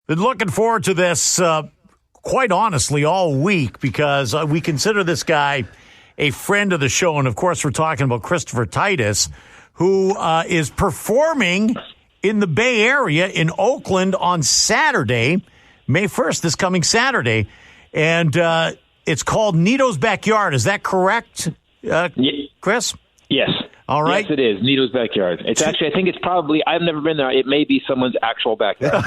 Been looking forward to this, quite honestly, all week because we consider this guy a friend of the show. And, of course, we're talking about Christopher Titus, who is performing in the Bay Area in Oakland on Saturday, May 1st, this coming Saturday. And it's called Nito's Backyard. Is that correct, Chris? Yes. All right. Yes, it is. Nito's Backyard. It's actually, I think it's probably, I've never been there. It may be someone's actual backyard.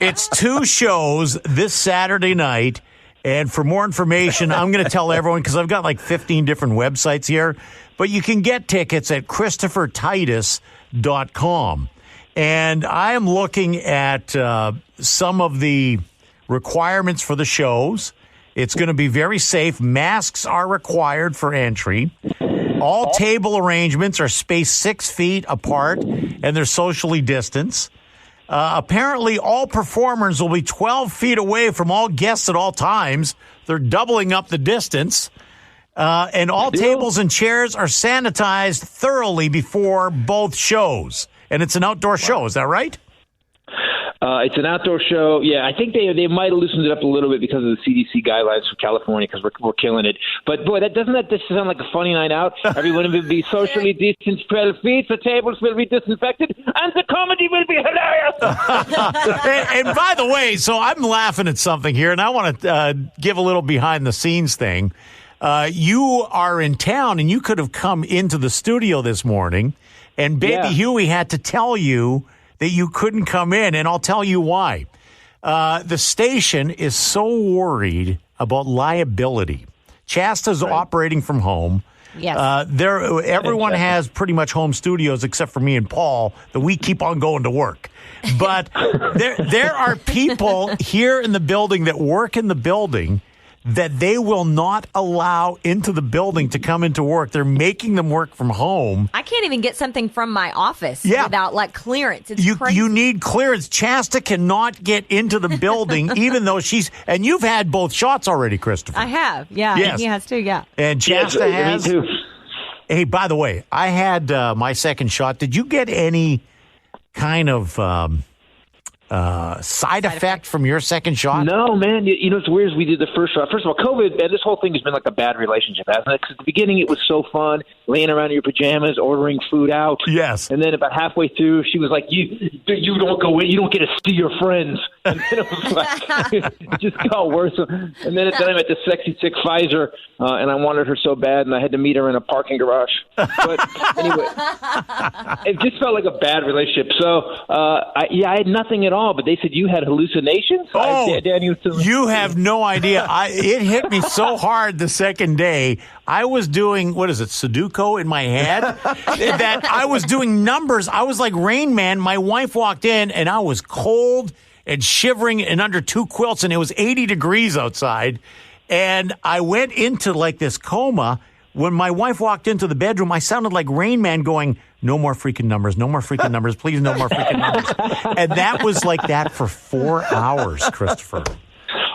It's 2 shows this Saturday night. And for more information, I'm going to tell everyone because I've got like 15 different websites here. But you can get tickets at ChristopherTitus.com. And I am looking at some of the requirements for the shows. It's going to be very safe. Masks are required for entry. All table arrangements are spaced 6 feet apart, and they're socially distanced. Apparently, all performers will be 12 feet away from all guests at all times. They're doubling up the distance. And all tables and chairs are sanitized thoroughly before both shows. And it's an outdoor show. Is that right? It's an outdoor show. Yeah, I think they might have loosened it up a little bit because of the CDC guidelines for California because we're killing it. But, boy, doesn't that just sound like a funny night out? Everyone will be socially distanced 12 feet, the tables will be disinfected, and the comedy will be hilarious. and by the way, so I'm laughing at something here, and I want to give a little behind-the-scenes thing. You are in town, and you could have come into the studio this morning, and Baby Huey had to tell you that you couldn't come in, and I'll tell you why. The station is so worried about liability. Chasta's operating from home. Yes. Everyone has pretty much home studios except for me and Paul that we keep on going to work. But there are people here in the building that work in the building that they will not allow into the building to come into work. They're making them work from home. I can't even get something from my office without clearance. It's crazy. You need clearance. Shasta cannot get into the building, even though and you've had both shots already, Christopher. I have, yeah. Yes. And he has too, yeah. And Shasta has. Me too. Hey, by the way, I had my second shot. Did you get any kind of side effect from your second shot? No, man. You know, it's weird as we did the first shot. First of all, COVID, man, this whole thing has been like a bad relationship, hasn't it? 'Cause at the beginning, it was so fun, laying around in your pajamas, ordering food out. Yes. And then about halfway through, she was like, you don't go in. You don't get to see your friends. And then it was like, it just got worse. And then I'm at the Sexy Chick Pfizer, and I wanted her so bad, and I had to meet her in a parking garage. But anyway, it just felt like a bad relationship. So, I had nothing at all, but they said you had hallucinations. Oh, you have no idea. It hit me so hard the second day. I was doing, Sudoku in my head, that I was doing numbers. I was like Rain Man. My wife walked in, and I was cold and shivering and under 2 quilts, and it was 80 degrees outside. And I went into like this coma. When my wife walked into the bedroom, I sounded like Rain Man going, no more freaking numbers, no more freaking numbers, please, no more freaking numbers. And that was like that for 4 hours, Christopher.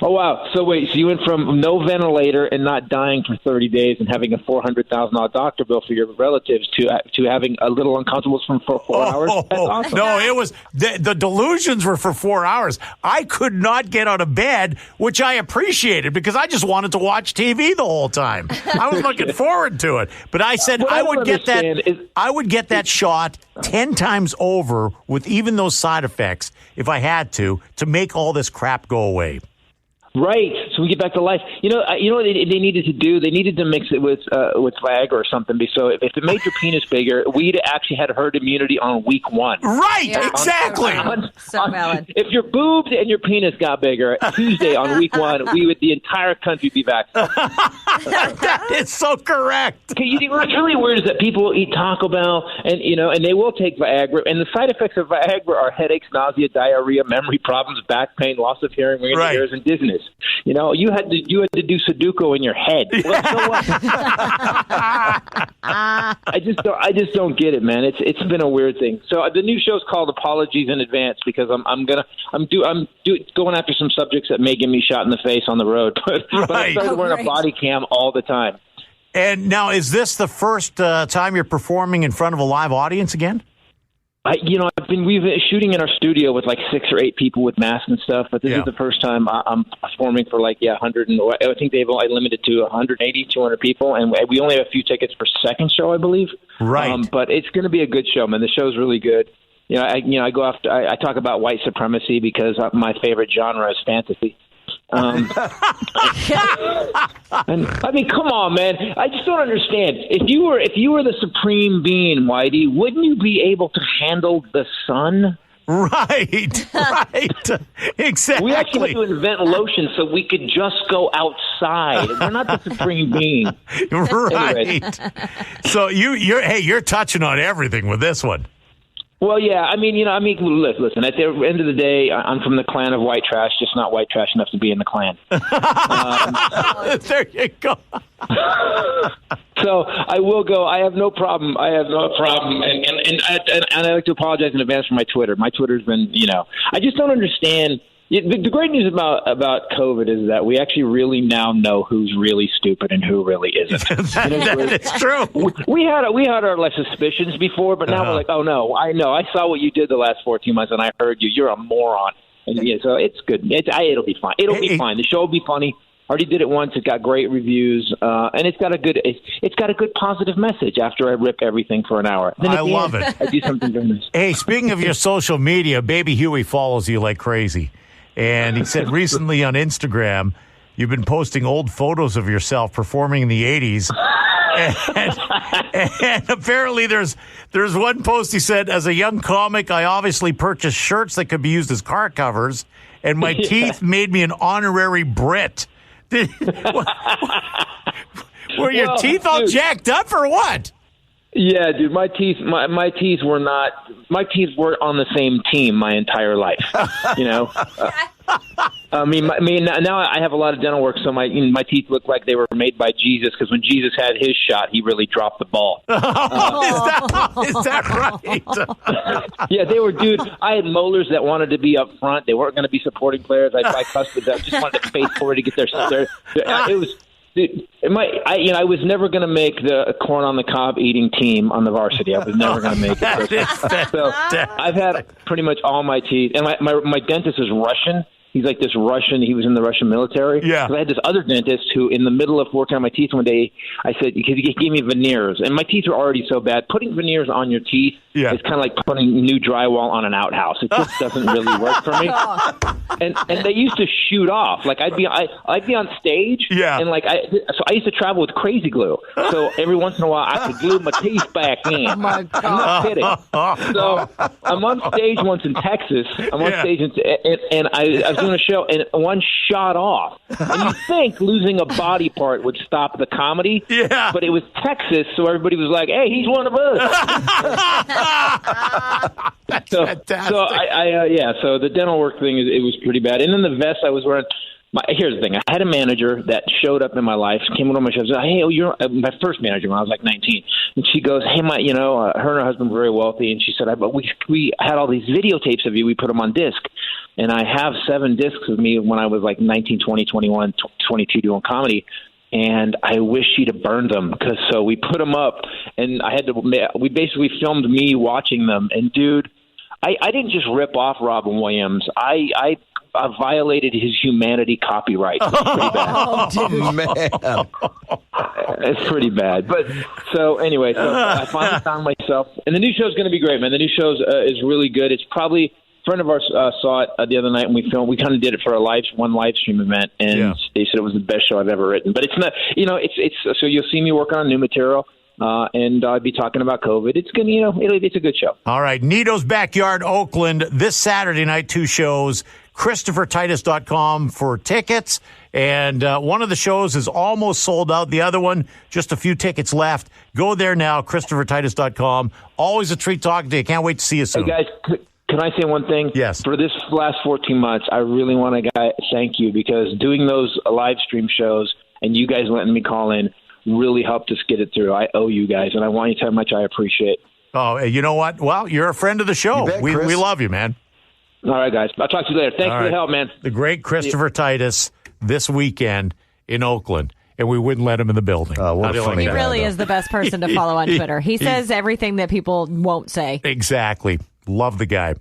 Oh, wow. So wait, so you went from no ventilator and not dying for 30 days and having a $400,000 doctor bill for your relatives to having a little uncomfortable for 4 hours? That's awesome. No, it was the delusions were for 4 hours. I could not get out of bed, which I appreciated because I just wanted to watch TV the whole time. I was looking forward to it. But I said I would get that shot 10 times over with even those side effects if I had to make all this crap go away. Right, so we get back to life. You know what they needed to do? They needed to mix it with Viagra or something. So if it made your penis bigger, we'd actually had herd immunity on week 1. Right, exactly. So valid. If your boobs and your penis got bigger, Tuesday on week 1, the entire country be vaccinated. That is so correct. Okay, what's really weird is that people eat Taco Bell and they will take Viagra, and the side effects of Viagra are headaches, nausea, diarrhea, memory problems, back pain, loss of hearing, ringing ears, and dizziness. You know, you had to do Sudoku in your head. Well, so what? I just don't get it, man. It's been a weird thing. So the new show's called Apologies in Advance because I'm going after some subjects that may get me shot in the face on the road. But I started wearing a body cam all the time. And now, is this the first time you're performing in front of a live audience again? We've been shooting in our studio with like 6 or 8 people with masks and stuff, but this is the first time I'm performing for 100. I think they've only limited to 180, 200 people, and we only have a few tickets per second show, I believe. Right. But it's going to be a good show, man. The show's really good. I talk about white supremacy because my favorite genre is fantasy. And I mean, come on, man. I just don't understand. If you were the supreme being, Whitey, wouldn't you be able to handle the sun? Right. Exactly. We actually had to invent lotion so we could just go outside. We're not the supreme being. Right. Anyways. So you're touching on everything with this one. Well, yeah, listen, at the end of the day, I'm from the clan of white trash, just not white trash enough to be in the clan. There you go. So I will go. I have no problem. And I like to apologize in advance for my Twitter. My Twitter's been, I just don't understand. The great news about COVID is that we actually really now know who's really stupid and who really isn't. It's true. We had our like suspicions before, but now we're like, oh no, I know. I saw what you did the last 14 months, and I heard you. You're a moron. And so it's good. It'll be fine. It'll be fine. The show will be funny. Already did it once. It got great reviews, and it's got a good positive message. After I rip everything for an hour, then I love it. I do something very nice. Hey, speaking of your social media, Baby Huey follows you like crazy. And he said recently on Instagram, you've been posting old photos of yourself performing in the 80s. And apparently there's one post he said, as a young comic, I obviously purchased shirts that could be used as car covers, and my teeth made me an honerary Brit. Were your teeth all jacked up or what? Yeah, dude, my teeth were on the same team my entire life. Now I have a lot of dental work, so my teeth look like they were made by Jesus, because when Jesus had his shot, he really dropped the ball. Is that right? Yeah, they were, dude. I had molars that wanted to be up front. They weren't going to be supporting players. I customs. I just wanted to face forward to get their. It was. Dude, I was never going to make the corn on the cob eating team on the varsity. I was never going to make it. So I've had pretty much all my teeth, and my dentist is Russian. He's like this Russian. He was in the Russian military. Yeah. So I had this other dentist who, in the middle of working on my teeth one day, I said, because he gave me veneers, and my teeth are already so bad. Putting veneers on your teeth is kind of like putting new drywall on an outhouse. It just doesn't really work for me. And they used to shoot off. Like I'd be on stage, and so I used to travel with crazy glue. So every once in a while, I could glue my teeth back in. Oh my God. I'm not kidding. So I'm on stage once in Texas. And I was doing a show, and one shot off. And you think losing a body part would stop the comedy, but it was Texas, so everybody was like, "Hey, he's one of us." So the dental work thing it was pretty bad. And then the vest I was wearing. Here's the thing: I had a manager that showed up in my life, came on my show, said, "Hey, you're my first manager when I was like 19." And she goes, "Hey, her and her husband were very wealthy," and she said, "But we had all these videotapes of you. We put them on disc, and I have 7 discs of me when I was like 19, 20, 21, 22 doing comedy." And I wish she'd have burned them, because so we put them up, and we basically filmed me watching them. And dude, I didn't just rip off Robin Williams. I violated his humanity copyright. It's pretty bad. Oh, man. It's pretty bad. But so anyway, I finally found myself. And the new show's going to be great, man. The new show is really good. It's probably a friend of ours saw it the other night, and we filmed. We kind of did it for one live stream event, and they said it was the best show I've ever written. But it's not, it's so you'll see me working on new material. And I'll be talking about COVID. It's gonna, it's a good show. All right, Nito's Backyard, Oakland, this Saturday night, 2 shows. ChristopherTitus.com for tickets. And one of the shows is almost sold out. The other one, just a few tickets left. Go there now, ChristopherTitus.com. Always a treat talking to you. Can't wait to see you soon. Hey, guys, can I say one thing? Yes. For this last 14 months, I really want to thank you, because doing those live stream shows and you guys letting me call in really helped us get it through. I owe you guys, and I want you to know how much I appreciate. Oh, you know what? Well, you're a friend of the show. Bet, we love you, man. All right, guys. I'll talk to you later. Thanks for the help, man. The great Christopher Titus this weekend in Oakland, and we wouldn't let him in the building. What a funny He guy, really though. is the best person to follow on Twitter. He says everything that people won't say. Exactly. Love the guy.